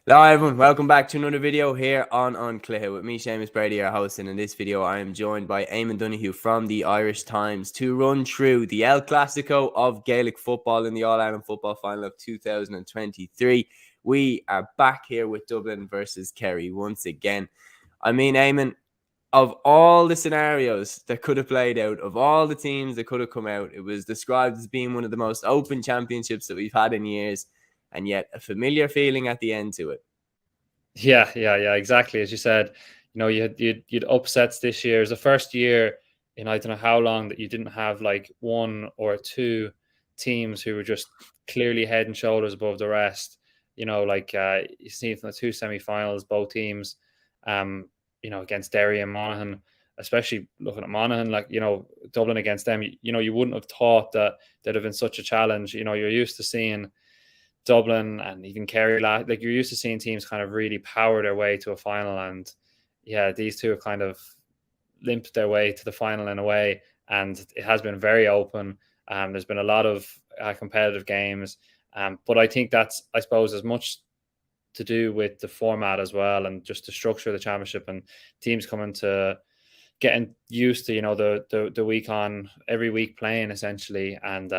Hello everyone, welcome back to another video here on Cluiche with me, Seamus Brady, your host, and in this video I am joined by Eamon Donoghue from the Irish Times to run through the El Clasico of Gaelic football in the All-Ireland Football Final of 2023. We are back here with Dublin versus Kerry once again. I mean, Eamon, of all the scenarios that could have played out, of all the teams that could have come out, it was described as being one of the most open championships that we've had in years, and yet a familiar feeling at the end to it. Yeah, exactly. As you said, you'd upsets this year. It's the first year in I don't know how long that you didn't have like one or two teams who were just clearly head and shoulders above the rest. You see from the two semi-finals, both teams, against Derry and Monaghan, especially looking at Monaghan, Dublin against them. You wouldn't have thought that there'd have been such a challenge. You're used to seeing Dublin and even Kerry, like you're used to seeing teams kind of really power their way to a final, and yeah, these two have kind of limped their way to the final in a way, and it has been very open. There's been a lot of competitive games, but I think that's, I suppose, as much to do with the format as well, and just the structure of the championship and teams coming to getting used to the week on every week playing essentially, and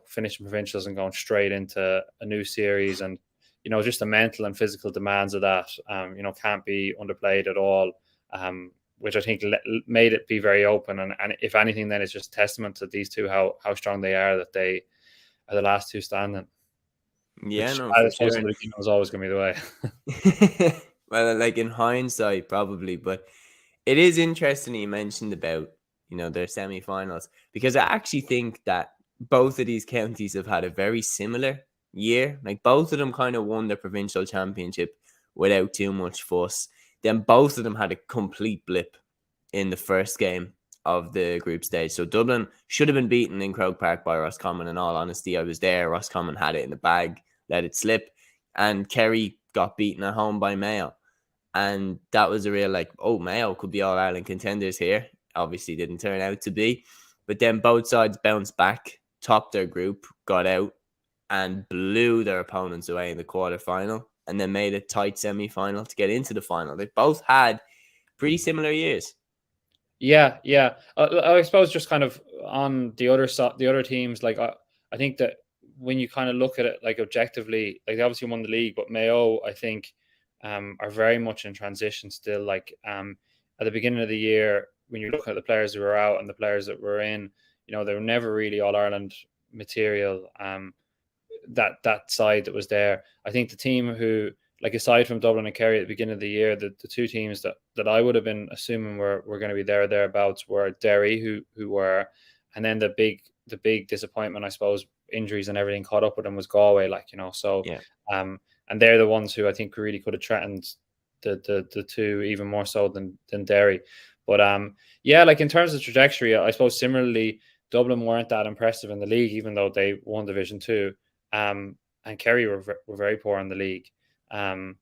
finishing provincials and going straight into a new series, and just the mental and physical demands of that can't be underplayed at all, which I think made it be very open, and if anything then it's just testament to these two how strong they are, that they are the last two standing, Yeah, which no, I for suppose sure. somebody is always going to be the way. Well, like in hindsight, probably, but it is interesting you mentioned about, their semi-finals, because I actually think that both of these counties have had a very similar year. Like both of them kind of won the provincial championship without too much fuss. Then both of them had a complete blip in the first game of the group stage. So Dublin should have been beaten in Croke Park by Roscommon. In all honesty, I was there. Roscommon had it in the bag, let it slip, and Kerry got beaten at home by Mayo. And that was a real like, oh, Mayo could be All Ireland contenders here. Obviously, didn't turn out to be. But then both sides bounced back, topped their group, got out, and blew their opponents away in the quarterfinal, and then made a tight semi-final to get into the final. They both had pretty similar years. Yeah. I suppose just kind of on the other side, the other teams, like I think that when you kind of look at it like objectively, like they obviously won the league, but Mayo, I think, are very much in transition still. Like at the beginning of the year, when you're looking at the players who were out and the players that were in, they were never really All Ireland material. That side that was there. I think the team who, like aside from Dublin and Kerry at the beginning of the year, the two teams that I would have been assuming were going to be there or thereabouts were Derry, who were, and then the big disappointment, I suppose, injuries and everything caught up with them, was Galway. So Yeah. and they're the ones who I think really could have threatened the two even more so than Derry. But yeah, like in terms of trajectory, I suppose similarly, Dublin weren't that impressive in the league, even though they won Division Two. And Kerry were very poor in the league. And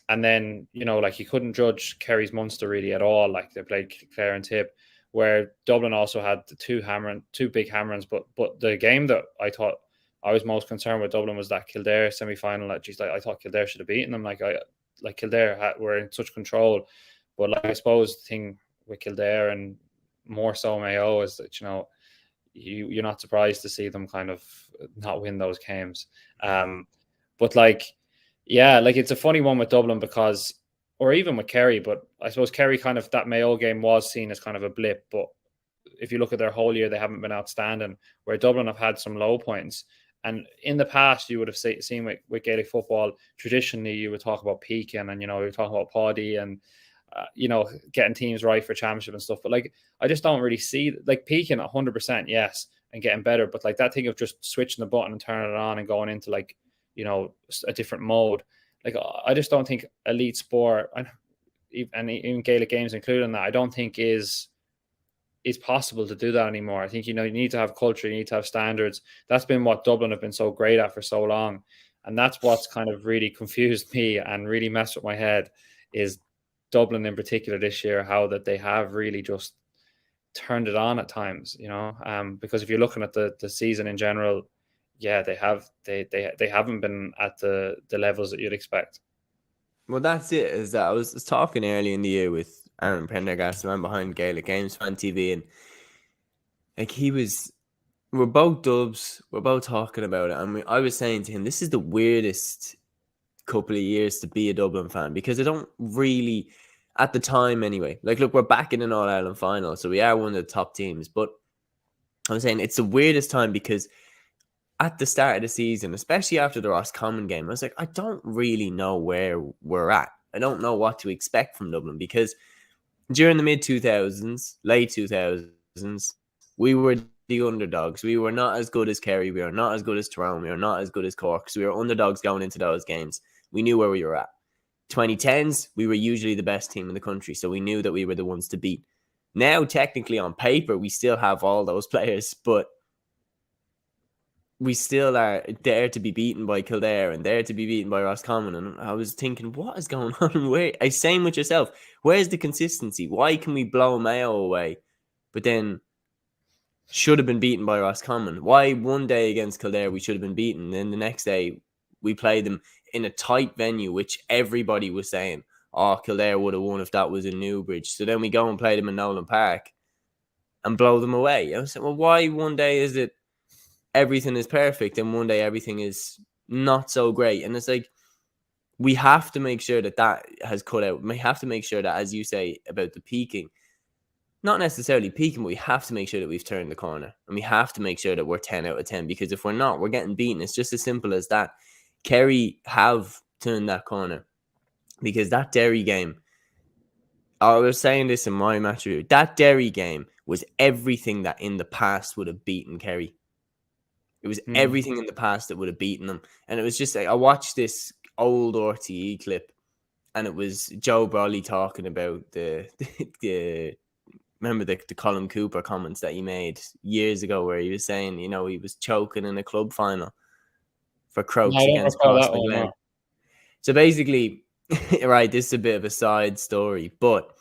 then, like you couldn't judge Kerry's Munster really at all. Like they played Clare and Tip, where Dublin also had the two big hammerings. But the game that I thought I was most concerned with Dublin was that Kildare semi-final. Like, geez, I thought Kildare should have beaten them. Like Kildare were in such control. But like I suppose the thing with Kildare and more so Mayo is that you're not surprised to see them kind of not win those games. But like, yeah, like it's a funny one with Dublin because, or even with Kerry, but I suppose Kerry kind of, that Mayo game was seen as kind of a blip. But if you look at their whole year, they haven't been outstanding, where Dublin have had some low points. And in the past, you would have seen with Gaelic football, traditionally, you would talk about peaking and, you talk about Paddy and, getting teams right for championship and stuff. But like, I just don't really see like peaking 100%, yes, and getting better. But like that thing of just switching the button and turning it on and going into like, a different mode. Like, I just don't think elite sport and even Gaelic games including that, I don't think is possible to do that anymore. I think, you need to have culture, you need to have standards. That's been what Dublin have been so great at for so long. And that's what's kind of really confused me and really messed with my head, is Dublin in particular this year, how that they have really just turned it on at times, because if you're looking at the season in general, yeah, they haven't been at the levels that you'd expect. Well, that's it. Is that I was talking early in the year with Aaron Prendergast, the man behind Gaelic Games Fan TV, and like we're both Dubs. We're both talking about it, and I was saying to him, this is the weirdest couple of years to be a Dublin fan because I don't really, at the time anyway. Like, look, we're back in an All Ireland final, so we are one of the top teams. But I'm saying it's the weirdest time because at the start of the season, especially after the Roscommon game, I was like, I don't really know where we're at. I don't know what to expect from Dublin because during the mid 2000s, late 2000s, we were the underdogs. We were not as good as Kerry. We were not as good as Tyrone. We were not as good as Cork. So we were underdogs going into those games. We knew where we were at. 2010s, we were usually the best team in the country. So we knew that we were the ones to beat. Now, technically, on paper, we still have all those players, but we still are there to be beaten by Kildare and there to be beaten by Roscommon. And I was thinking, what is going on? Where? Same with yourself. Where's the consistency? Why can we blow Mayo away, but then should have been beaten by Roscommon? Why one day against Kildare we should have been beaten, and then the next day we played them in a tight venue, which everybody was saying, oh, Kildare would have won if that was in Newbridge. So then we go and play them in Nolan Park and blow them away. I was saying, well, why one day is it everything is perfect and one day everything is not so great? And it's like, we have to make sure that has cut out. We have to make sure that, as you say about the peaking, not necessarily peaking, but we have to make sure that we've turned the corner, and we have to make sure that we're 10 out of 10, because if we're not, we're getting beaten. It's just as simple as that. Kerry have turned that corner, because that Derry game, I was saying this in my match review, that Derry game was everything that in the past would have beaten Kerry. It was everything in the past that would have beaten them. And it was just like, I watched this old RTE clip, and it was Joe Brolly talking about the remember the Colin Cooper comments that he made years ago, where he was saying, you know, he was choking in a club final for No, I Crokes don't against recall that one. Crossmaglen. No. So basically, right, this is a bit of a side story, but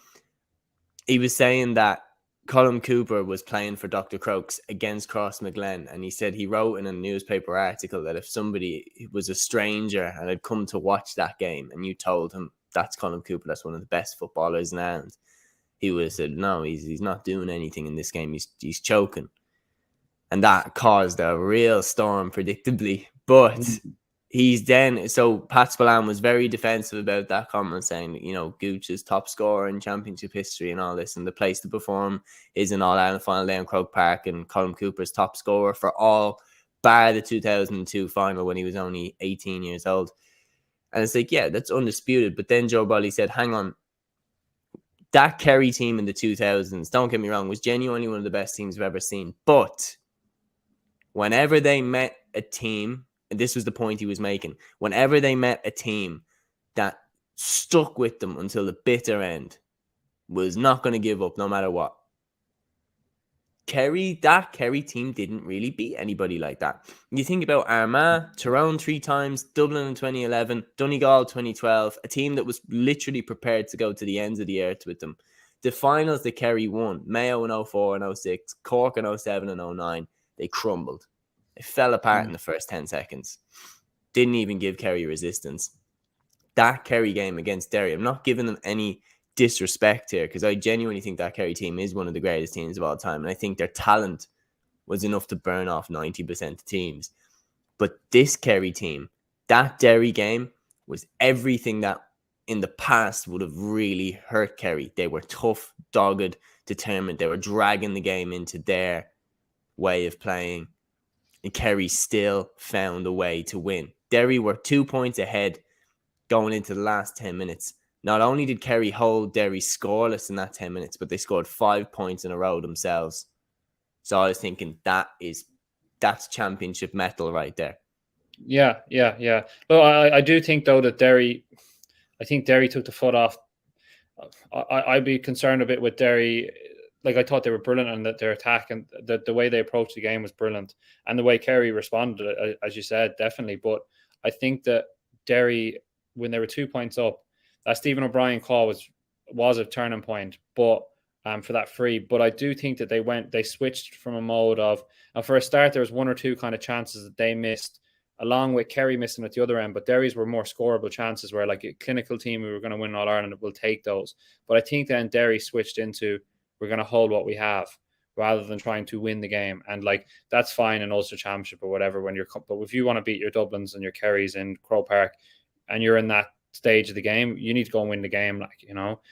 he was saying that Colin Cooper was playing for Dr. Crokes against Crossmaglen, and he said he wrote in a newspaper article that if somebody was a stranger and had come to watch that game and you told him that's Colin Cooper, that's one of the best footballers in Ireland, he would have said, no, he's not doing anything in this game. He's choking. And that caused a real storm, predictably. But he's then, so Pat Spillane was very defensive about that comment, saying, you know, Gooch is top scorer in championship history and all this, and the place to perform is an All-Ireland final day in Croke Park, and Colin Cooper's top scorer for all, bar the 2002 final when he was only 18 years old. And it's like, yeah, that's undisputed. But then Joe Bolly said, hang on, that Kerry team in the 2000s, don't get me wrong, was genuinely one of the best teams I've ever seen. But whenever they met a team, and this was the point he was making, whenever they met a team that stuck with them until the bitter end, was not going to give up no matter what. That Kerry team didn't really beat anybody like that. You think about Armagh, Tyrone 3 times, Dublin in 2011, Donegal 2012, a team that was literally prepared to go to the ends of the earth with them. The finals that Kerry won, Mayo in 04 and 06, Cork in 07 and 09, they crumbled. They fell apart in the first 10 seconds. Didn't even give Kerry resistance. That Kerry game against Derry, I'm not giving them any disrespect here, because I genuinely think that Kerry team is one of the greatest teams of all time, and I think their talent was enough to burn off 90% of teams. But this Kerry team, that Derry game, was everything that in the past would have really hurt Kerry. They were tough, dogged, determined. They were dragging the game into their way of playing, and Kerry still found a way to win. Derry were 2 points ahead going into the last 10 minutes. Not only did Kerry hold Derry scoreless in that 10 minutes, but they scored 5 points in a row themselves. So I was thinking that's championship metal right there. Yeah. Well, I do think, though, that Derry took the foot off. I'd be concerned a bit with Derry. Like, I thought they were brilliant, and that their attack and the way they approached the game was brilliant, and the way Kerry responded, as you said, definitely. But I think that Derry, when they were 2 points up, that Stephen O'Brien call was a turning point, but for that free. But I do think that they switched from a mode of, and for a start, there was one or two kind of chances that they missed along with Kerry missing at the other end. But Derry's were more scoreable chances where, like, a clinical team who were going to win All Ireland will take those. But I think then Derry switched into, we're going to hold what we have rather than trying to win the game. And like, that's fine in Ulster Championship or whatever when you're, but if you want to beat your Dublins and your Kerrys in Croke Park and you're in that stage of the game, you need to go and win the game. Like, you know,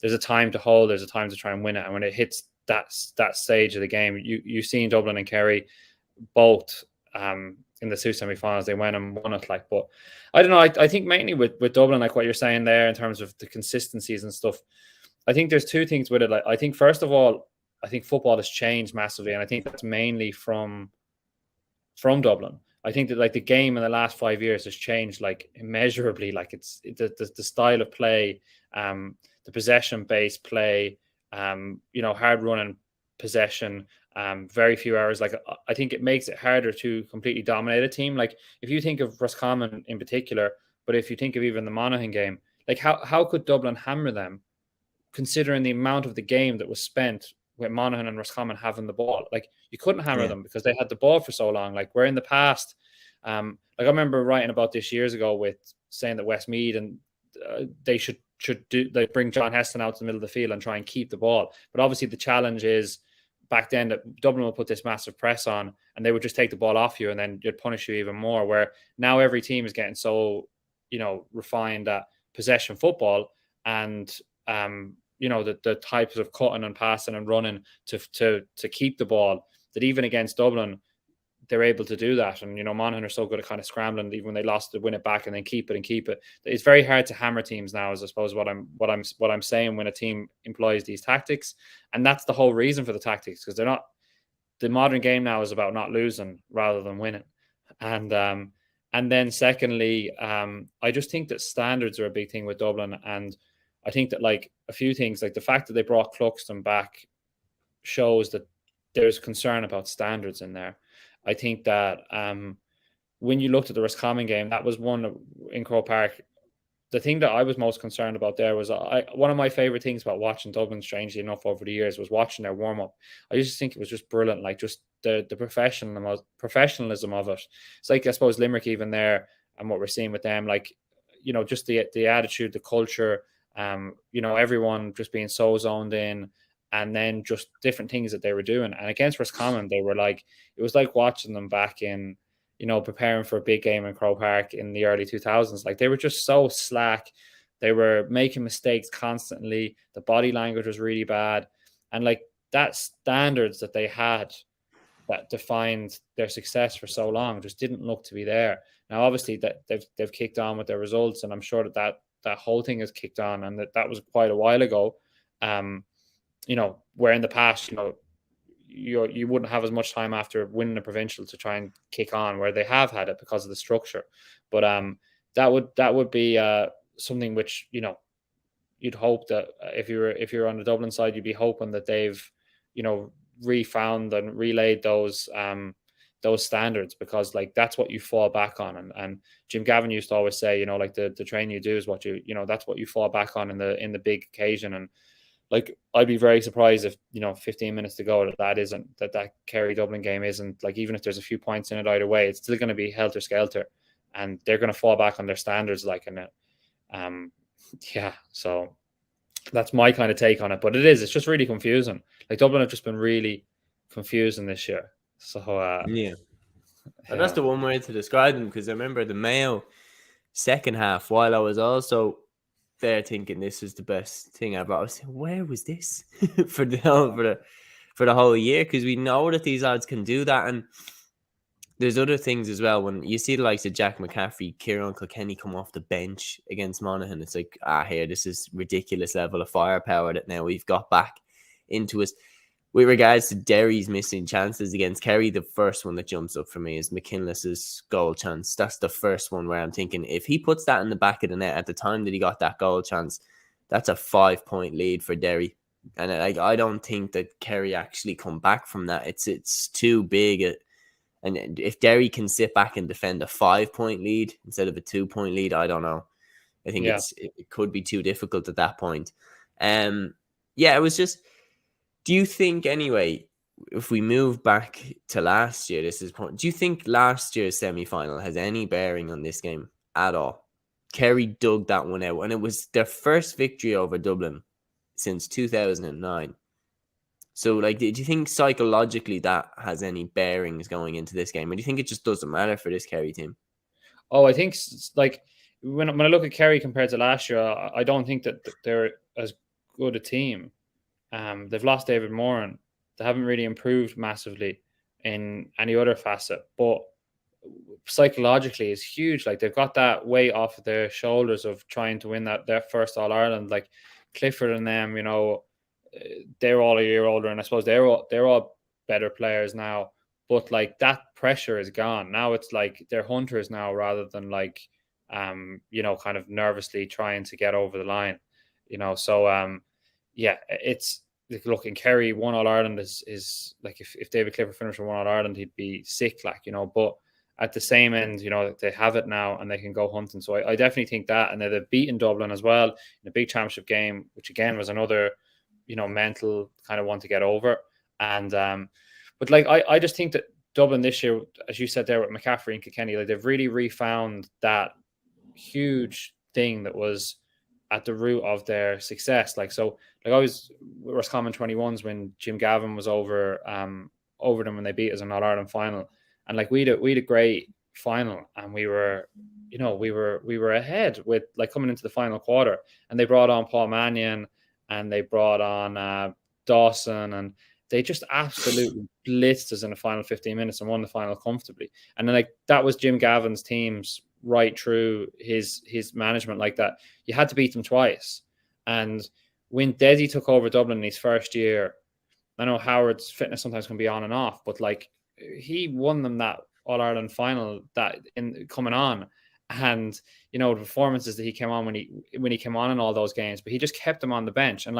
there's a time to hold, there's a time to try and win it. And when it hits that stage of the game, you've seen Dublin and Kerry both in the two semi-finals, they went and won it. Like, but I don't know. I think mainly with Dublin, like what you're saying there in terms of the consistencies and stuff, I think there's two things with it. Like, I think first of all, I think football has changed massively, and I think that's mainly from Dublin. I think that like the game in the last 5 years has changed like immeasurably. Like it's the style of play, the possession based play, you know, hard running possession, very few hours. Like, I think it makes it harder to completely dominate a team. Like, if you think of Roscommon in particular, but if you think of even the Monaghan game, like how could Dublin hammer them, considering the amount of the game that was spent with Monaghan and Roscommon having the ball? Like, you couldn't hammer them because they had the ball for so long. Like, where in the past, like I remember writing about this years ago with saying that Westmeath and they should bring John Heston out to the middle of the field and try and keep the ball. But obviously the challenge is back then that Dublin will put this massive press on and they would just take the ball off you and then you'd punish you even more. Where now every team is getting so, you know, refined at possession football and you know, the types of cutting and passing and running to keep the ball, that even against Dublin, they're able to do that. And, you know, Monaghan are so good at kind of scrambling, even when they lost, to win it back and then keep it. It's very hard to hammer teams now, is I suppose what I'm saying, when a team employs these tactics. And that's the whole reason for the tactics, because the modern game now is about not losing rather than winning. And then secondly, I just think that standards are a big thing with Dublin. And I think that, like, a few things, like the fact that they brought Cluxton back shows that there's concern about standards in there. I think that when you looked at the Roscommon game, that was one in Croke Park. The thing that I was most concerned about there was one of my favorite things about watching Dublin, strangely enough, over the years, was watching their warm up. I used to think it was just brilliant, like just the professionalism of it. It's like, I suppose, Limerick even there, and what we're seeing with them, like, you know, just the attitude, the culture, you know, everyone just being so zoned in. And then just different things that they were doing. And against Roscommon, they were like, it was like watching them back in, you know, preparing for a big game in Croke Park in the early 2000s. Like, they were just so slack. They were making mistakes constantly. The body language was really bad. And like, that standards that they had that defined their success for so long just didn't look to be there. Now, obviously, that they've kicked on with their results, and I'm sure that whole thing has kicked on, and that was quite a while ago. You know, where in the past, you know, you wouldn't have as much time after winning a provincial to try and kick on, where they have had it because of the structure. But that would be something which, you know, you'd hope that if you're on the Dublin side, you'd be hoping that they've, you know, refound and relayed those standards, because like, that's what you fall back on. And Jim Gavin used to always say, you know, like, the training you do is what you know, that's what you fall back on in the big occasion. And like, I'd be very surprised if, you know, 15 minutes to go, that Kerry Dublin game isn't, like, even if there's a few points in it either way, it's still going to be helter skelter, and they're going to fall back on their standards, like, in it. Yeah, so that's my kind of take on it. But it's just really confusing. Like, Dublin have just been really confusing this year. So yeah, that's the one way to describe them, because I remember the Mayo second half, while I was also there thinking this was the best thing ever, I was saying, where was this for the whole year? Because we know that these lads can do that. And there's other things as well. When you see the likes of Jack McCaffrey, Kieran Kilkenny come off the bench against Monaghan, it's like, here, this is ridiculous level of firepower that now we've got back into us. With regards to Derry's missing chances against Kerry, the first one that jumps up for me is McKinless's goal chance. That's the first one where I'm thinking, if he puts that in the back of the net at the time that he got that goal chance, that's a 5-point lead for Derry. And I don't think that Kerry actually come back from that. It's too big. And if Derry can sit back and defend a 5-point lead instead of a 2-point lead, I don't know. I think it could be too difficult at that point. It was just... Do you think, anyway, if we move back to last year, do you think last year's semi-final has any bearing on this game at all? Kerry dug that one out, and it was their first victory over Dublin since 2009. So, like, do you think psychologically that has any bearings going into this game, or do you think it just doesn't matter for this Kerry team? Oh, I think like when I look at Kerry compared to last year, I don't think that they're as good a team. They've lost David Moran. They haven't really improved massively in any other facet, but psychologically is huge. Like they've got that weight off of their shoulders of trying to win their first All Ireland. Like Clifford and them, they're all a year older, and I suppose they're all better players now. But like that pressure is gone. Now it's like they're hunters now rather than like kind of nervously trying to get over the line. Yeah, it's like, look, in Kerry, one All Ireland is like if David Clifford finished with one All Ireland, he'd be sick, but at the same end, they have it now and they can go hunting. So I definitely think that, and they've beaten Dublin as well in a big championship game, which again was another, mental kind of one to get over. And but like I just think that Dublin this year, as you said there with McCaffrey and Kilkenny, like they've really refound that huge thing that was at the root of their success. Like I was Roscommon 21s when Jim Gavin was over them when they beat us in All Ireland final, and like we had a great final, and we were ahead with like coming into the final quarter, and they brought on Paul Mannion and they brought on Dawson, and they just absolutely blitzed us in the final 15 minutes and won the final comfortably. And then like that was Jim Gavin's teams right through his management like that. You had to beat them twice. And when Desi took over Dublin in his first year, I know Howard's fitness sometimes can be on and off, but like he won them that All Ireland final that in coming on. And the performances that he came on when he came on in all those games, but he just kept them on the bench. And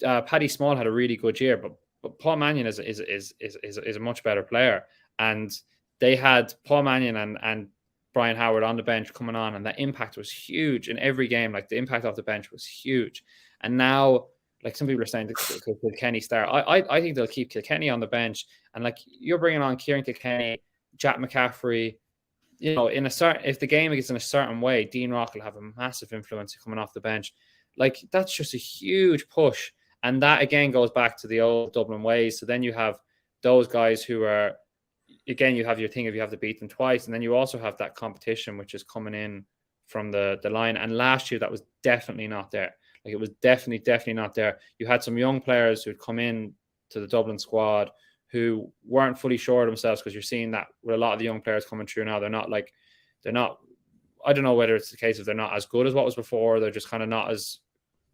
Paddy Small had a really good year, but Paul Mannion is a much better player. And they had Paul Mannion and Brian Howard on the bench coming on, and that impact was huge in every game. Like the impact off the bench was huge. And now, like some people are saying, Kilkenny start. I think they'll keep Kilkenny on the bench, and like you're bringing on Kieran Kilkenny, Jack McCaffrey. If the game is in a certain way, Dean Rock will have a massive influence coming off the bench. Like that's just a huge push, and that again goes back to the old Dublin ways. So then you have those guys who are, again, you have your thing if you have to beat them twice, and then you also have that competition which is coming in from the line. And last year that was definitely not there. Like it was definitely not there. You had some young players who'd come in to the Dublin squad who weren't fully sure of themselves, because you're seeing that with a lot of the young players coming through now. They're not. I don't know whether it's the case of they're not as good as what was before. They're just kind of not as.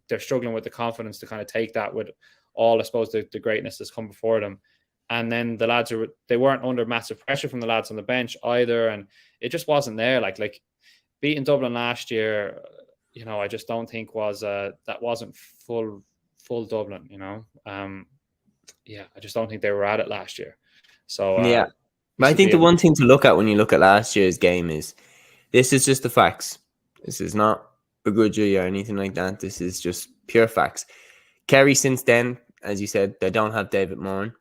They're struggling with the confidence to kind of take that with all, I suppose, the greatness that's come before them. And then the lads they weren't under massive pressure from the lads on the bench either, and it just wasn't there. Like beating Dublin last year, I just don't think that wasn't full Dublin. I just don't think they were at it last year. So yeah, but I think the one thing to look at when you look at last year's game is this is just the facts. This is not begrudgery or anything like that. This is just pure facts. Kerry, since then, as you said, they don't have David Moran.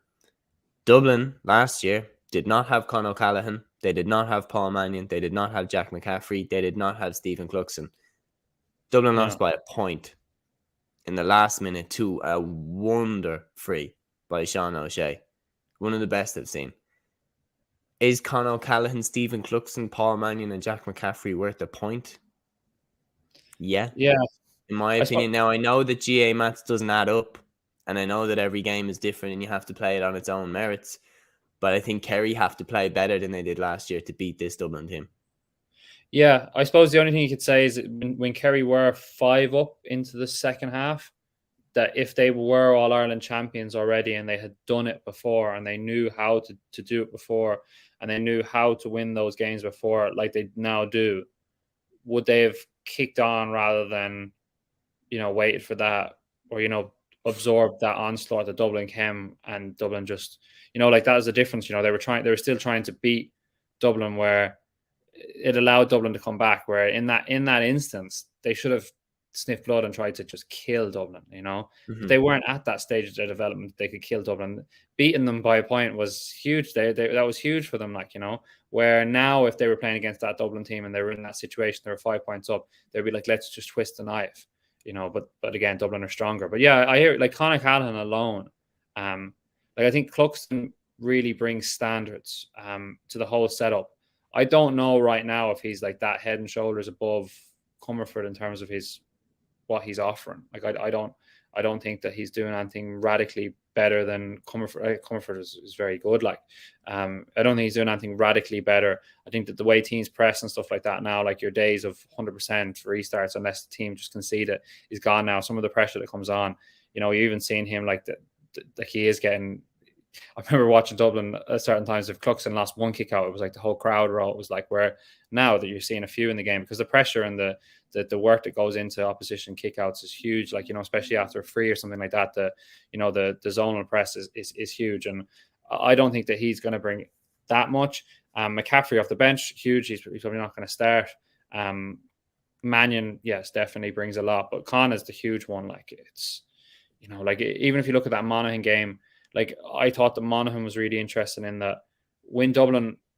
Dublin last year did not have Con O'Callaghan. They did not have Paul Mannion. They did not have Jack McCaffrey. They did not have Stephen Cluxon. Dublin lost by a point in the last minute to a wonder free by Sean O'Shea. One of the best I've seen. Is Con O'Callaghan, Stephen Cluxon, Paul Mannion and Jack McCaffrey worth a point? Yeah. In my opinion. Now, I know that GA maths doesn't add up, and I know that every game is different and you have to play it on its own merits, but I think Kerry have to play better than they did last year to beat this Dublin team. Yeah, I suppose the only thing you could say is that when Kerry were 5 up into the second half, that if they were All Ireland champions already and they had done it before and they knew how to do it before and they knew how to win those games before, like they now do, would they have kicked on rather than, waited for that or, absorbed that onslaught that Dublin came, and Dublin just, like that is the difference. They were still trying to beat Dublin, where it allowed Dublin to come back, where in that instance, they should have sniff blood and tried to just kill Dublin, But Mm-hmm. they weren't at that stage of their development. They could kill Dublin. Beating them by a point was huge. That was huge for them, where now if they were playing against that Dublin team and they were in that situation, they were 5 points up, they'd be like, let's just twist the knife, but again, Dublin are stronger. But yeah, I hear like Conor Callaghan alone, like I think Cluxton really brings standards to the whole setup. I don't know right now if he's like that head and shoulders above Comerford in terms of what he's offering. Like I don't think that he's doing anything radically better than Comerford. Comerford is very good. Like I don't think he's doing anything radically better. I think that the way teams press and stuff like that now, like your days of 100% restarts unless the team just concede it, is gone now. Some of the pressure that comes on, you even seen him like he is getting. I remember watching Dublin at certain times. If Cluxton lost one kick out, it was like the whole crowd were all. It was like where now that you're seeing a few in the game, because the pressure and the work that goes into opposition kickouts is huge. Like especially after a free or something like that, the zonal press is huge, and I don't think that he's going to bring that much. McCaffrey off the bench, huge. He's probably not going to start. Mannion, yes, definitely brings a lot, but Con is the huge one. Like it's like even if you look at that Monaghan game. Like I thought that Monaghan was really interesting in that when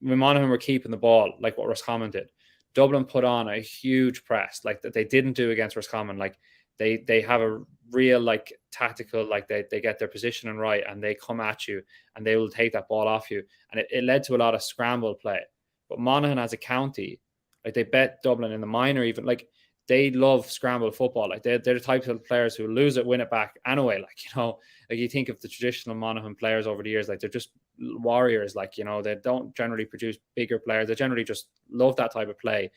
Monaghan were keeping the ball, like what Roscommon did, Dublin put on a huge press, like that they didn't do against Roscommon. Like they have a real like tactical, like they get their positioning right and they come at you and they will take that ball off you. And it led to a lot of scramble play. But Monaghan as a county, like they bet Dublin in the minor even, like they love scramble football. Like they're the types of players who lose it, win it back anyway. Like, like you think of the traditional Monaghan players over the years, like they're just warriors. Like, they don't generally produce bigger players. They generally just love that type of play.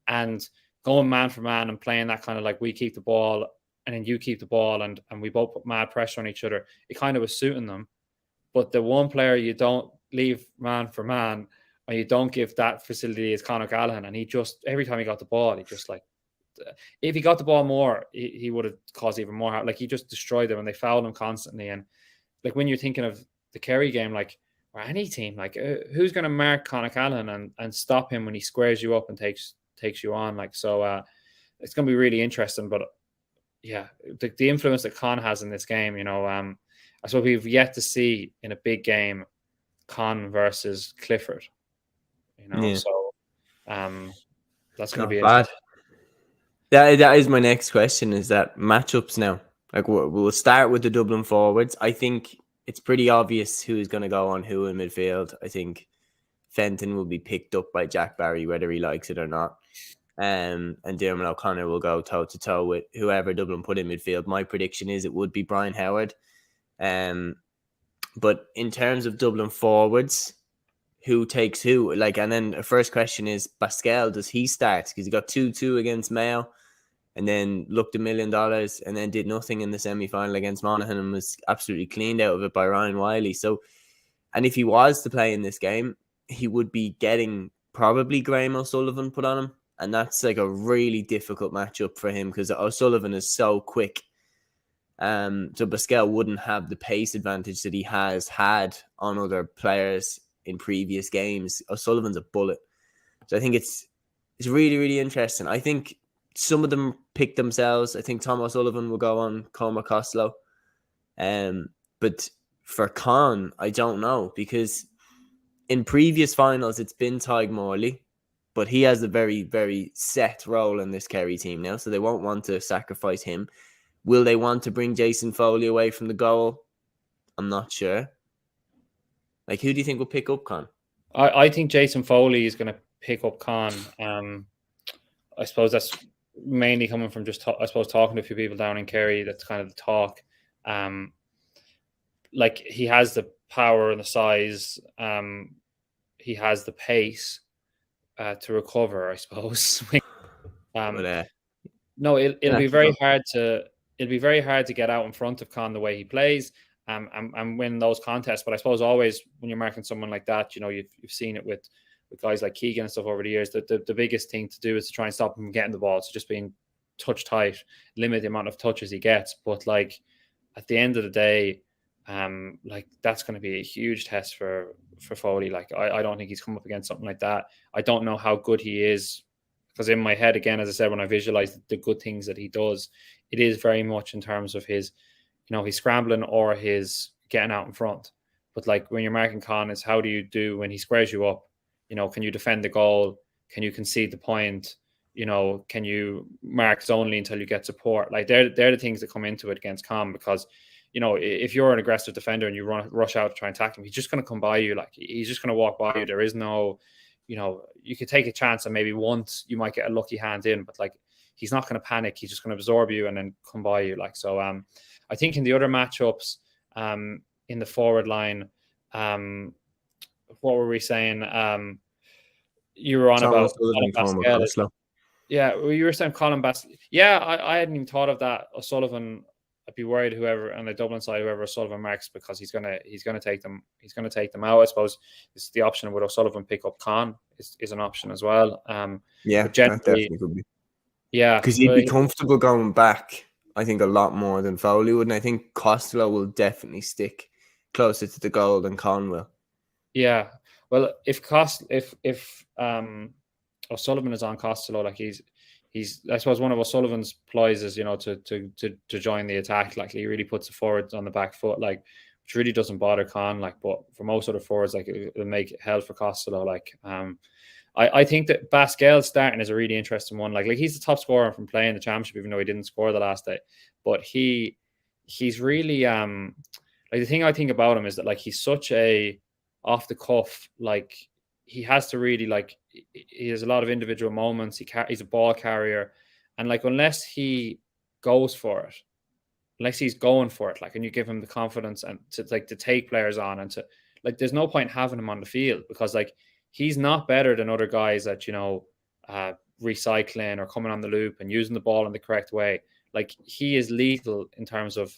And going man for man and playing that kind of like we keep the ball and then you keep the ball and we both put mad pressure on each other, it kind of was suiting them. But the one player you don't leave man for man and you don't give that facility is Conor Callaghan. And he just, every time he got the ball, he just like, if he got the ball more, he would have caused even more harm. Like he just destroyed them and they fouled him constantly. And like when you're thinking of the Kerry game, like or any team, like who's going to mark Conor Callaghan and stop him when he squares you up and takes you on? Like so, it's going to be really interesting. But yeah, the influence that Con has in this game, I suppose we've yet to see in a big game Con versus Clifford. Yeah. So that's going to be bad. interesting. That is my next question, is that matchups now. Like we'll start with the Dublin forwards. I think it's pretty obvious who is going to go on who in midfield. I think Fenton will be picked up by Jack Barry, whether he likes it or not. And Diarmuid O'Connor will go toe to toe with whoever Dublin put in midfield. My prediction is it would be Brian Howard. But in terms of Dublin forwards, who takes who? Like, and then the first question is Pascal, does he start? Because he got 2-2 against Mayo and then looked $1 million and then did nothing in the semi-final against Monaghan and was absolutely cleaned out of it by Ryan Wiley. So, and if he was to play in this game, he would be getting probably Graham O'Sullivan put on him. And that's like a really difficult matchup for him because O'Sullivan is so quick. So Pascal wouldn't have the pace advantage that he has had on other players in previous games. O'Sullivan's a bullet. So I think it's really, really interesting. I think some of them pick themselves. I think Tom O'Sullivan will go on Comer Costello. But for Con, I don't know, because in previous finals, it's been Tyg Morley, but he has a very, very set role in this Kerry team now, so they won't want to sacrifice him. Will they want to bring Jason Foley away from the goal? I'm not sure. Like, who do you think will pick up Con? I think Jason Foley is going to pick up Con. I suppose that's mainly coming from just, talking to a few people down in Kerry. That's kind of the talk. Like, he has the power and the size. He has the pace to recover, I suppose. No, it'll be very hard to. It'll be very hard to get out in front of Con the way he plays and win those contests. But I suppose always when you're marking someone like that, you've seen it with guys like Keegan and stuff over the years. The biggest thing to do is to try and stop him from getting the ball. So just being touch tight, limit the amount of touches he gets. But like at the end of the day, like that's going to be a huge test for Foley. Like I don't think he's come up against something like that. I don't know how good he is because in my head, again, as I said, when I visualize the good things that he does, it is very much in terms of his, his scrambling or his getting out in front. But like when you're marking Con, it's how do you do when he squares you up? Can you defend the goal? Can you concede the point? Can you mark zonely until you get support? Like they're the things that come into it against Con, because if you're an aggressive defender and you rush out to try and tackle him, he's just going to come by you. Like he's just going to walk by you. There is no, you could take a chance and maybe once you might get a lucky hand in, but like he's not going to panic. He's just going to absorb you and then come by you. Like so. I think in the other matchups, in the forward line, what were we saying? You were on about Colin Basquel. Yeah, well, you were saying Colin Basquel. Yeah, I hadn't even thought of that. O'Sullivan, I'd be worried whoever on the Dublin side, whoever O'Sullivan marks, because he's gonna take them. He's gonna take them out. I suppose it's the option. Would O'Sullivan pick up Con is an option as well. Yeah, that definitely could be. Yeah, because he'd be comfortable going back, I think, a lot more than Foley would, and I think Costello will definitely stick closer to the goal than Con will. Yeah, well, if O'Sullivan is on Costello, like he's I suppose one of O'Sullivan's ploys is to join the attack. Like he really puts the forwards on the back foot, like, which really doesn't bother Con. Like, but for most other forwards, like it'll make hell for Costello. Like, I think that Basquel starting is a really interesting one. Like he's the top scorer from playing the championship, even though he didn't score the last day. But he's really like the thing I think about him is that like he's such a off the cuff, like he has to really, like, he has a lot of individual moments. He's a ball carrier, and like unless he goes for it, unless he's going for it, like, and you give him the confidence and to take players on, and to, like, there's no point having him on the field, because like he's not better than other guys that recycling or coming on the loop and using the ball in the correct way. Like he is lethal in terms of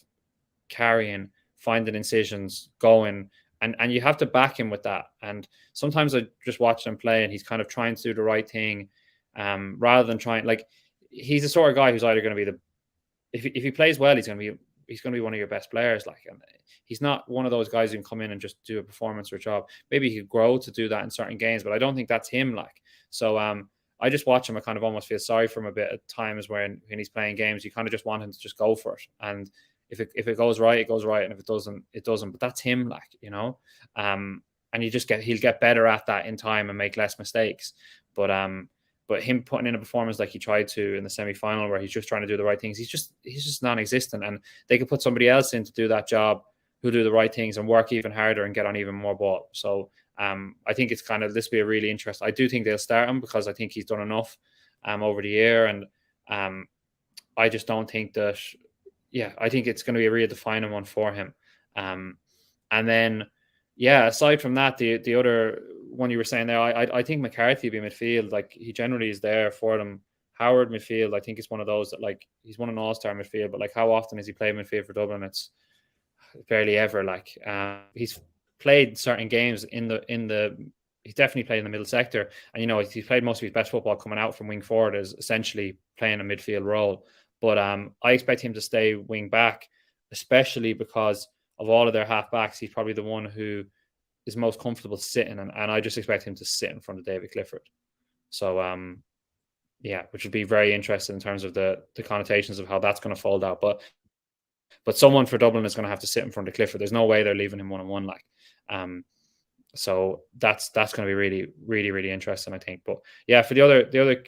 carrying, finding incisions, going. And you have to back him with that. And sometimes I just watch him play and he's kind of trying to do the right thing, rather than trying, like, he's the sort of guy who's either going to be if he plays well, he's going to be one of your best players. Like, and he's not one of those guys who can come in and just do a performance or a job. Maybe he could grow to do that in certain games, but I don't think that's him. Like, so I just watch him. I kind of almost feel sorry for him a bit at times when he's playing games. You kind of just want him to just go for it. And if it goes right, it goes right, and if it doesn't, it doesn't. But that's him, like, and he'll get better at that in time and make less mistakes. But him putting in a performance like he tried to in the semi-final, where he's just trying to do the right things, he's just non-existent. And they could put somebody else in to do that job, who do the right things and work even harder and get on even more ball. So I think it's kind of, this will be a really interesting. I do think they'll start him because I think he's done enough over the year, and I just don't think that. Yeah, I think it's going to be a real defining one for him. And then, yeah, aside from that, the other one you were saying there, I think McCarthy will be midfield. Like, he generally is there for them. Howard midfield, I think it's one of those that, like, he's won an all-star midfield, but like, how often has he played midfield for Dublin? It's barely ever. Like, he's played certain games he's definitely played in the middle sector, and he's played most of his best football coming out from wing forward, is essentially playing a midfield role. But I expect him to stay wing back, especially because of all of their half backs. He's probably the one who is most comfortable sitting, and I just expect him to sit in front of David Clifford. So, yeah, which would be very interesting in terms of the connotations of how that's going to fold out. But someone for Dublin is going to have to sit in front of Clifford. There's no way they're leaving him one-on-one. Like, so that's going to be really, really, really interesting, I think. But yeah, for the other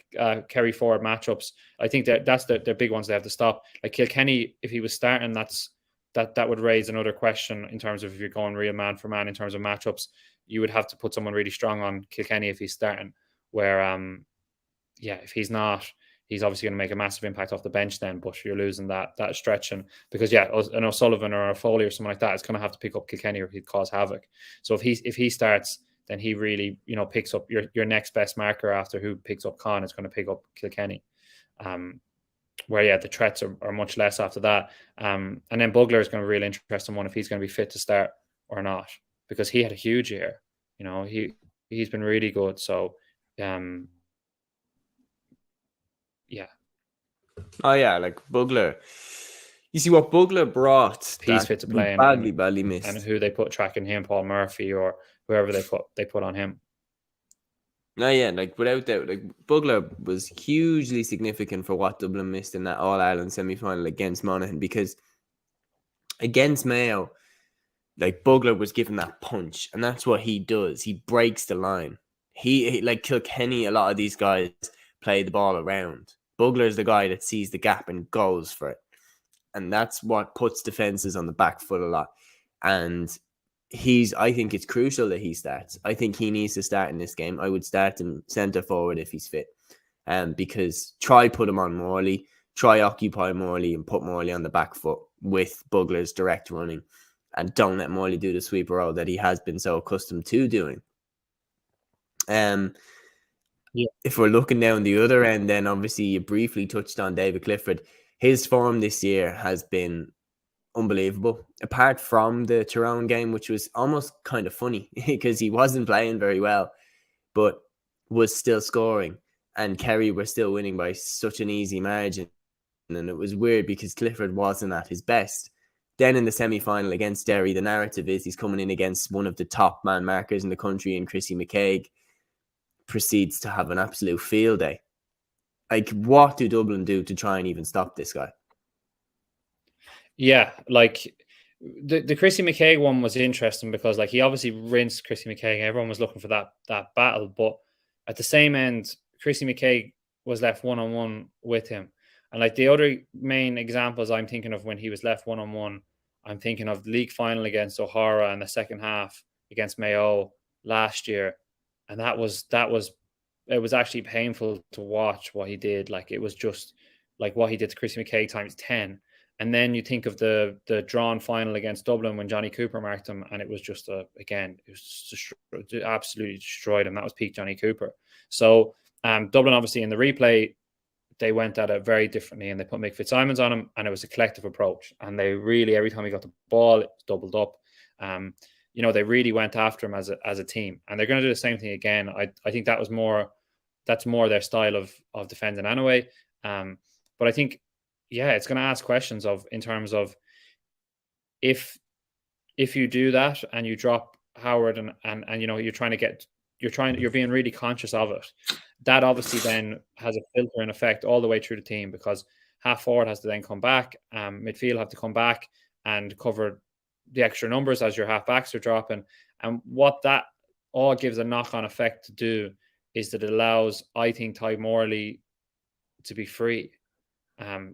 Kerry forward matchups, I think that's the big ones they have to stop. Like Kilkenny, if he was starting, that would raise another question in terms of if you're going real man for man in terms of matchups. You would have to put someone really strong on Kilkenny if he's starting. Where if he's not, he's obviously going to make a massive impact off the bench then, but you're losing that stretching, because an O'Sullivan or a Foley or someone like that is going to have to pick up Kilkenny or he'd cause havoc. So if he starts, then he really, picks up your next best marker after who picks up Con is going to pick up Kilkenny. Where the threats are much less after that. And then Bugler is going to be a really interesting one if he's going to be fit to start or not, because he had a huge year. He's been really good. So yeah. Oh yeah, like Bugler. You see what Bugler brought. He's fit to play, badly missed, and who they put tracking him, Paul Murphy or whoever they put on him. No, yeah, like without doubt, like Bugler was hugely significant for what Dublin missed in that All Ireland semi final against Monaghan, because against Mayo, like Bugler was given that punch, and that's what he does. He breaks the line. He like Kilkenny, a lot of these guys play the ball around. Bugler's the guy that sees the gap and goes for it. And that's what puts defenses on the back foot a lot. And I think it's crucial that he starts. I think he needs to start in this game. I would start him centre forward if he's fit. Because try put him on Morley, try occupy Morley and put Morley on the back foot with Bugler's direct running. And don't let Morley do the sweeper role that he has been so accustomed to doing. If we're looking down the other end, then obviously you briefly touched on David Clifford. His form this year has been unbelievable. Apart from the Tyrone game, which was almost kind of funny because he wasn't playing very well, but was still scoring. And Kerry were still winning by such an easy margin. And it was weird because Clifford wasn't at his best. Then in the semi-final against Derry, the narrative is he's coming in against one of the top man markers in the country, and Chrissy McKaig proceeds to have an absolute field day. Like, what do Dublin do to try and even stop this guy? Yeah, like the Chrissy McKaig one was interesting because like he obviously rinsed Chrissy McKaig. Everyone was looking for that battle, but at the same end, Chrissy McKaig was left one-on-one with him. And like the other main examples I'm thinking of when he was left one-on-one, I'm thinking of the league final against O'Hara in the second half against Mayo last year. And that was it was actually painful to watch what he did. Like it was just like what he did to Chrissy McKaig times 10. And then you think of the drawn final against Dublin when Johnny Cooper marked him, and it was just again, it was just absolutely destroyed him. That was peak Johnny Cooper. So Dublin, obviously, in the replay, they went at it very differently, and they put Mick Fitzsimons on him, and it was a collective approach. And they really, every time he got the ball, it was doubled up. They really went after him as a team, and they're going to do the same thing again. I think that's more their style of defending anyway. But I think, yeah, it's going to ask questions in terms of if you do that and you drop Howard and you're being really conscious of it, that obviously then has a filtering effect all the way through the team, because half forward has to then come back, midfield have to come back and cover the extra numbers as your half backs are dropping. And what that all gives a knock-on effect to do is that it allows, I think, Ty Morley to be free.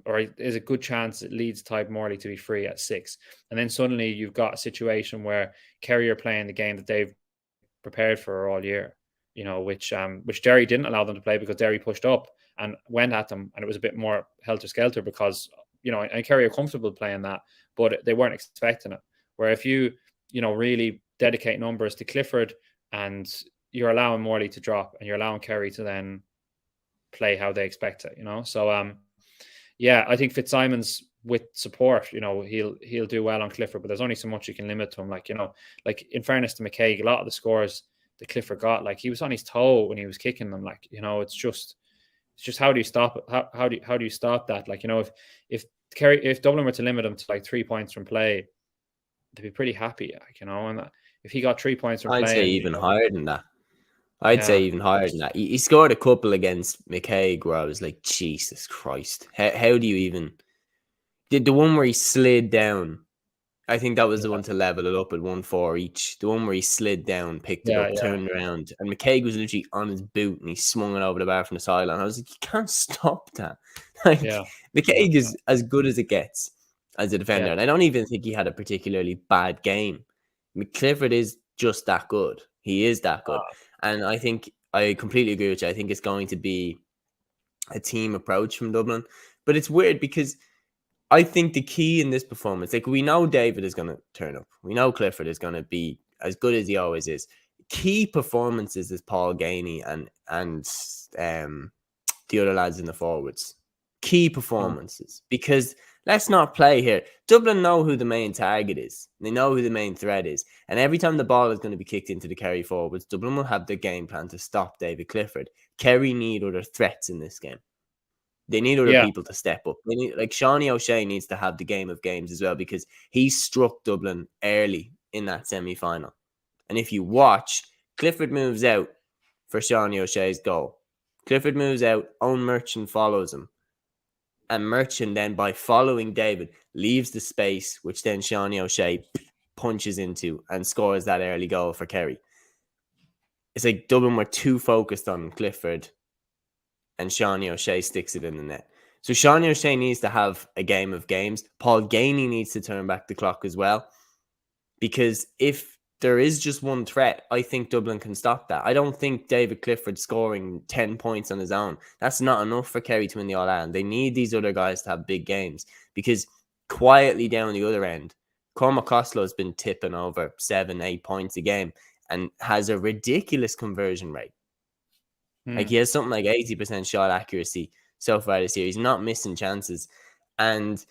Or there's a good chance it leads Tadhg Morley to be free at 6. And then suddenly you've got a situation where Kerry are playing the game that they've prepared for all year, which Derry didn't allow them to play because Derry pushed up and went at them, and it was a bit more helter-skelter because, and Kerry are comfortable playing that, but they weren't expecting it. Where if you, really dedicate numbers to Clifford and you're allowing Morley to drop and you're allowing Kerry to then play how they expect it, So, yeah, I think Fitzsimons with support, he'll do well on Clifford, but there's only so much you can limit to him. Like, like in fairness to McKaig, a lot of the scores that Clifford got, like he was on his toe when he was kicking them. Like, it's just how do you stop it? How do you stop that? Like, if Dublin were to limit him to like 3 points from play, they'd be pretty happy. Like, and if he got 3 points from I'd play, say even higher than that. I'd say even higher than that. He scored a couple against McKaig where I was like, Jesus Christ. How do you even... Did the one where he slid down? I think that was the one to level it up at 1-4 each. The one where he slid down, picked it up, turned around. And McKaig was literally on his boot and he swung it over the bar from the sideline. I was like, you can't stop that. Like, McKaig is as good as it gets as a defender. And I don't even think he had a particularly bad game. Clifford is just that good. He is that good. And I think I completely agree with you. I think it's going to be a team approach from Dublin. But it's weird because I think the key in this performance, like we know David is going to turn up. We know Clifford is going to be as good as he always is. Key performances is Paul Gainey and the other lads in the forwards. Key performances. Because let's not play here. Dublin know who the main target is. They know who the main threat is. And every time the ball is going to be kicked into the Kerry forwards, Dublin will have the game plan to stop David Clifford. Kerry need other threats in this game. They need other people to step up. They need, like Shawnee O'Shea needs to have the game of games as well, because he struck Dublin early in that semi-final. And if you watch, Clifford moves out for Seanie O'Shea's goal. Clifford moves out, Owen Merchant follows him. And Merchant then, by following David, leaves the space, which then Seanie O'Shea punches into and scores that early goal for Kerry. It's like Dublin were too focused on Clifford, and Seanie O'Shea sticks it in the net. So Seanie O'Shea needs to have a game of games. Paul Gainey needs to turn back the clock as well. Because if there is just one threat, I think Dublin can stop that. I don't think David Clifford scoring 10 points on his own, that's not enough for Kerry to win the All-Ireland. They need these other guys to have big games, because quietly down the other end, Cormac Costello has been tipping over 7-8 points a game and has a ridiculous conversion rate. Like, he has something like 80% shot accuracy so far this year. He's not missing chances. And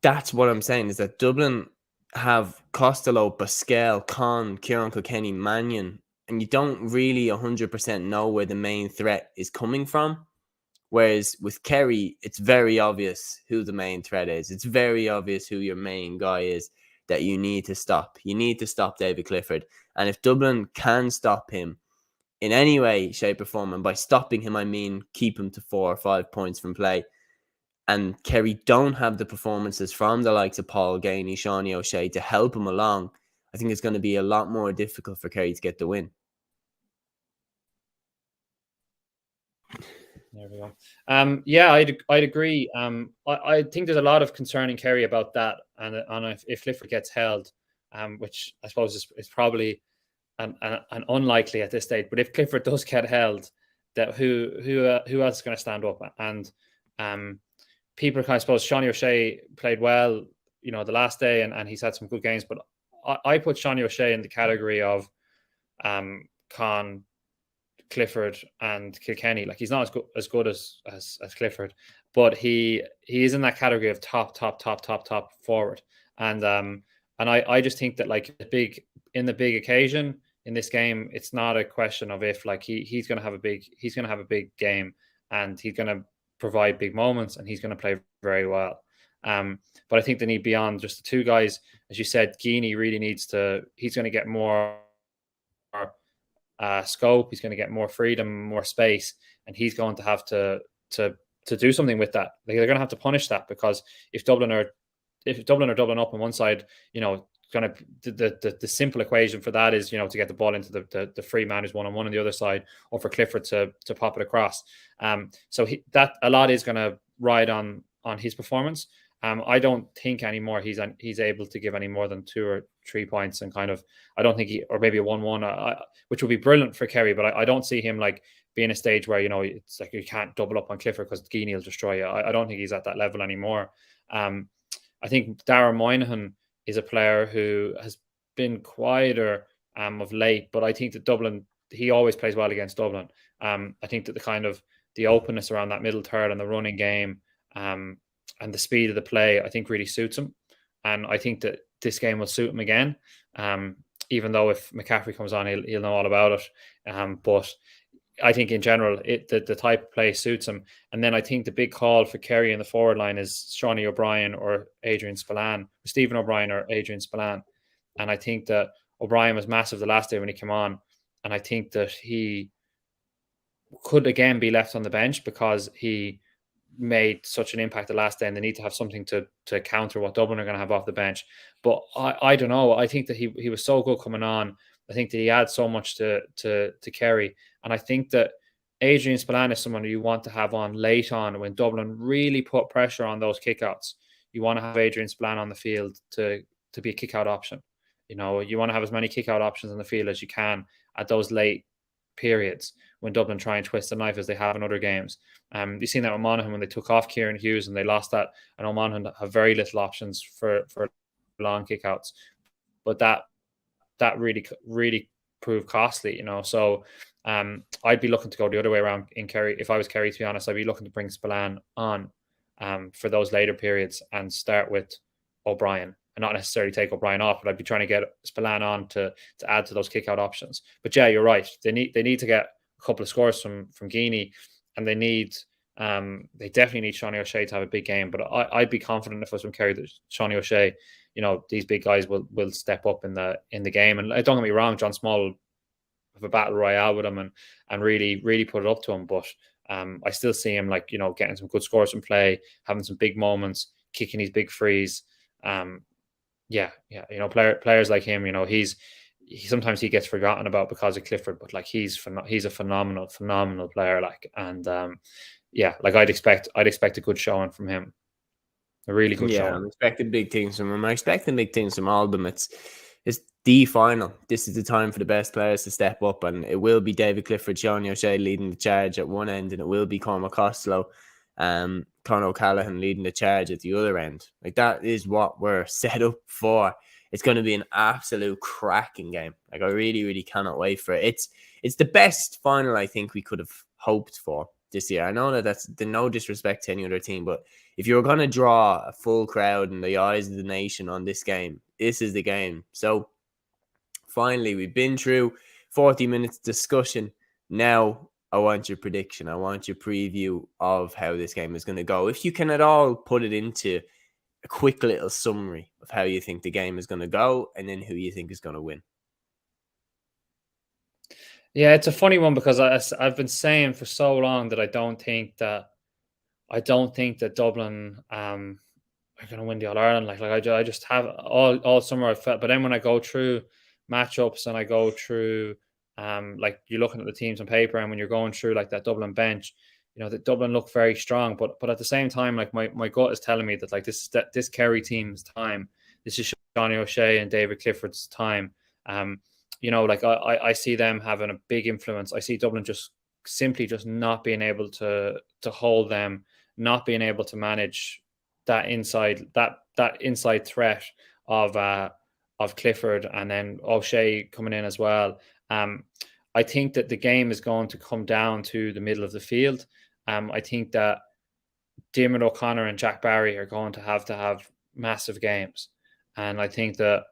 that's what I'm saying, is that Dublin have Costello, Pascal, Con, Kieran Kilkenny, Mannion, and you don't really 100% know where the main threat is coming from. Whereas with Kerry, it's very obvious who the main threat is. It's very obvious who your main guy is that you need to stop. You need to stop David Clifford. And if Dublin can stop him in any way, shape or form, and by stopping him, I mean keep him to 4 or 5 points from play, and Kerry don't have the performances from the likes of Paul Gainey, Seanie O'Shea to help him along, I think it's going to be a lot more difficult for Kerry to get the win. There we go. Yeah, I'd agree. I think there's a lot of concern in Kerry about that, and if Clifford gets held, which I suppose is probably an unlikely at this stage. But if Clifford does get held, that who else is going to stand up? And people kind of suppose Seanie O'Shea played well, the last day, and he's had some good games. But I put Seanie O'Shea in the category of Con, Clifford, and Kilkenny. Like, he's not as good as Clifford, but he is in that category of top forward. And I just think that, like, in the big occasion in this game, it's not a question of if. Like, he's going to have a big game, and he's going to provide big moments, and he's going to play very well. But I think they need beyond just the two guys. As you said, Geaney really needs to. He's going to get more scope. He's going to get more freedom, more space, and he's going to have to do something with that. Like, they're going to have to punish that, because if Dublin are doubling up on one side, going to the simple equation for that is to get the ball into the free man who's one-on-one on the other side, or for Clifford to pop it across. So that a lot is going to ride on his performance. I don't think anymore he's able to give any more than 2 or 3 points, and kind of I don't think or maybe a 1-1, which would be brilliant for Kerry. But I don't see him like being a stage where it's like you can't double up on Clifford because Geaney will destroy you. I don't think he's at that level anymore. I think Darragh Moynihan is a player who has been quieter of late, but I think that Dublin, he always plays well against Dublin. I think that the openness around that middle third and the running game, and the speed of the play, I think really suits him. And I think that this game will suit him again. Even though if McCaffrey comes on, he'll know all about it. But I think in general, the type of play suits him. And then I think the big call for Kerry in the forward line is Seanie O'Brien or Adrian Spillane, Stephen O'Brien or Adrian Spillane. And I think that O'Brien was massive the last day when he came on. And I think that he could again be left on the bench because he made such an impact the last day, and they need to have something to counter what Dublin are going to have off the bench. But I don't know. I think that he was so good coming on. I think that he adds so much to Kerry. And I think that Adrian Spillane is someone you want to have on late on when Dublin really put pressure on those kickouts. You want to have Adrian Spillane on the field to be a kick-out option. You want to have as many kick-out options on the field as you can at those late periods when Dublin try and twist the knife as they have in other games. You've seen that with Monaghan when they took off Kieran Hughes and they lost that. I know Monaghan have very little options for long kickouts, but that really proved costly. So I'd be looking to go the other way around in Kerry. If I was Kerry, to be honest, I'd be looking to bring Spillane on for those later periods and start with O'Brien. And not necessarily take O'Brien off, but I'd be trying to get Spillane on to add to those kick-out options. But yeah, you're right. They need to get a couple of scores from Geaney, and they definitely need Seanie O'Shea to have a big game. But I'd be confident if I was from Kerry that Seanie O'Shea, these big guys will step up in the game. And don't get me wrong, John Small a battle royale with him and really put it up to him. But I still see him like, getting some good scores from play, having some big moments, kicking these big frees. Players like him, sometimes he gets forgotten about because of Clifford, but like he's a phenomenal player. Like, and like I'd expect a good showing from him, a really good Yeah, showing. I'm expecting big things from him. I'm expecting big things from all of them. It's the final. This is the time for the best players to step up, and it will be David Clifford, Sean O'Shea leading the charge at one end, and it will be Cormac Costello, Conor O'Callaghan leading the charge at the other end. Like, that is what we're set up for. It's going to be an absolute cracking game. Like, I really, really cannot wait for it. It's the best final I think we could have hoped for this year. I know that's no disrespect to any other team, but if you were going to draw a full crowd and the eyes of the nation on this game, this is the game. So finally, we've been through 40 minutes discussion. Now I want your prediction. I want your preview of how this game is going to go. If you can at all put it into a quick little summary of how you think the game is going to go and then who you think is going to win. Yeah, it's a funny one because I've been saying for so long that I don't think that Dublin are going to win the All Ireland. Like I just have all summer I felt, but then when I go through matchups and I go through like you're looking at the teams on paper, and when you're going through like that Dublin bench, that Dublin look very strong, but at the same time, like my gut is telling me that like this Kerry team's time. This is Sean O'Shea and David Clifford's time. Like I see them having a big influence. I see Dublin just simply just not being able to hold them, not being able to manage that inside threat of Clifford, and then O'Shea coming in as well. I think that the game is going to come down to the middle of the field. I think that Diarmuid O'Connor and Jack Barry are going to have massive games, and I think that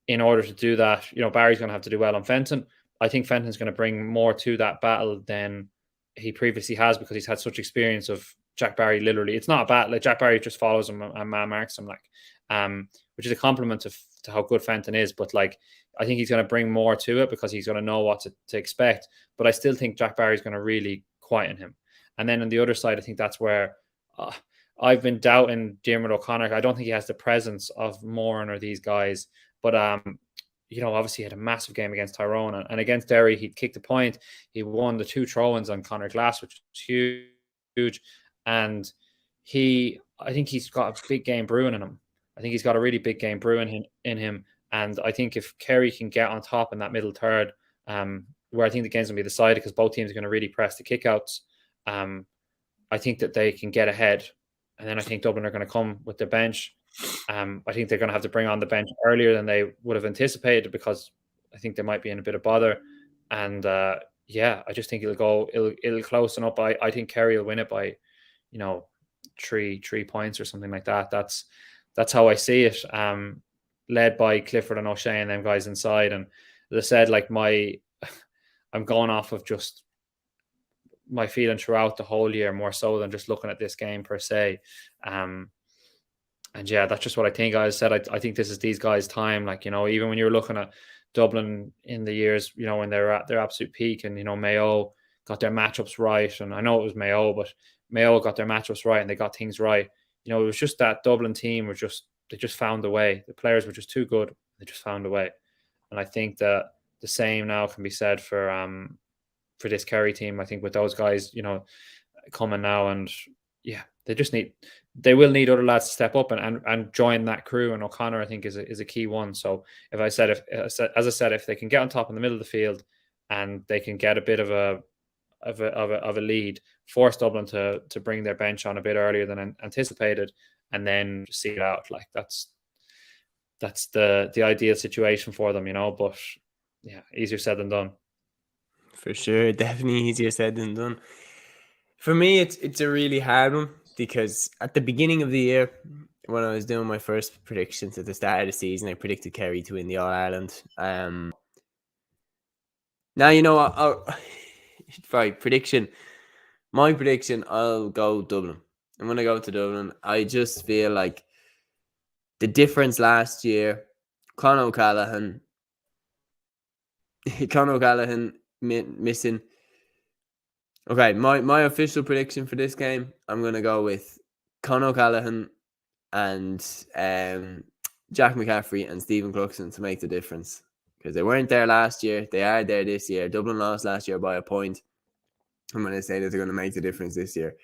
in order to do that, Barry's going to have to do well on Fenton. I think Fenton's going to bring more to that battle than he previously has because he's had such experience of Jack Barry. Literally, it's not a battle. Like, Jack Barry just follows him and marks him, which is a compliment to how good Fenton is. But like, I think he's going to bring more to it because he's going to know what to expect. But I still think Jack Barry's going to really quieten him. And then on the other side, I think that's where I've been doubting Diarmuid O'Connor. I don't think he has the presence of Moran or these guys. But obviously he had a massive game against Tyrone, and against Derry he kicked a point. He won the 2 throw-ins on Conor Glass, which was huge. And I think he's got a big game brewing in him. I think he's got a really big game brewing in him. And I think if Kerry can get on top in that middle third, where I think the game's going to be decided because both teams are going to really press the kickouts, I think that they can get ahead. And then I think Dublin are going to come with the bench. I think they're going to have to bring on the bench earlier than they would have anticipated because I think they might be in a bit of bother. And I just think it'll close up. I think Kerry will win it by, 3 points or something like that. That's how I see it. Led by Clifford and O'Shea and them guys inside. And as I said, like I'm going off of just my feeling throughout the whole year more so than just looking at this game per se. And yeah, that's just what I think. I said, I think this is these guys' time. Like, even when you're looking at Dublin in the years, when they're at their absolute peak, and, Mayo got their matchups right. And I know it was Mayo, but Mayo got their matchups right and they got things right. It was just that Dublin team they just found a way. The players were just too good. They just found a way. And I think that the same now can be said for this Kerry team. I think with those guys, coming now, and yeah, they will need other lads to step up and join that crew. And O'Connor, I think, is a key one. So as I said, if they can get on top in the middle of the field and they can get a bit of a lead, force Dublin to bring their bench on a bit earlier than anticipated, and then see it out. Like that's the ideal situation for them, But yeah, easier said than done. For sure, definitely easier said than done. For me, it's a really hard one because at the beginning of the year, when I was doing my first predictions at the start of the season, I predicted Kerry to win the All Ireland. Now right, prediction. My prediction, I'll go Dublin. I'm gonna go to Dublin. I just feel like the difference last year, Conor O'Callaghan missing. Okay, my official prediction for this game, I'm going to go with Conor O'Callaghan and Jack McCaffrey and Stephen Cluxton to make the difference. Because they weren't there last year. They are there this year. Dublin lost last year by a point. I'm going to say that they're going to make the difference this year.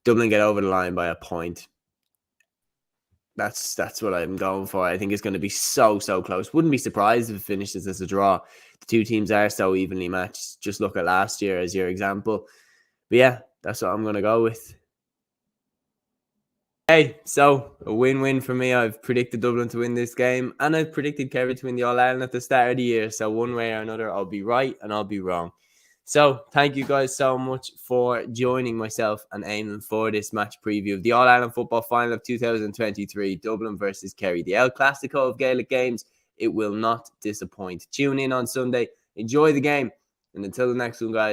Dublin get over the line by a point. That's what I'm going for. I think it's going to be so close. Wouldn't be surprised if it finishes as a draw. The two teams are so evenly matched. Just look at last year as your example. But yeah, that's what I'm going to go with. Hey, so a win-win for me. I've predicted Dublin to win this game, and I've predicted Kerry to win the All-Ireland at the start of the year. So one way or another, I'll be right and I'll be wrong. So thank you guys so much for joining myself and Eamon for this match preview of the All-Ireland Football Final of 2023, Dublin versus Kerry. The El Clasico of Gaelic Games. It will not disappoint. Tune in on Sunday. Enjoy the game. And until the next one, guys.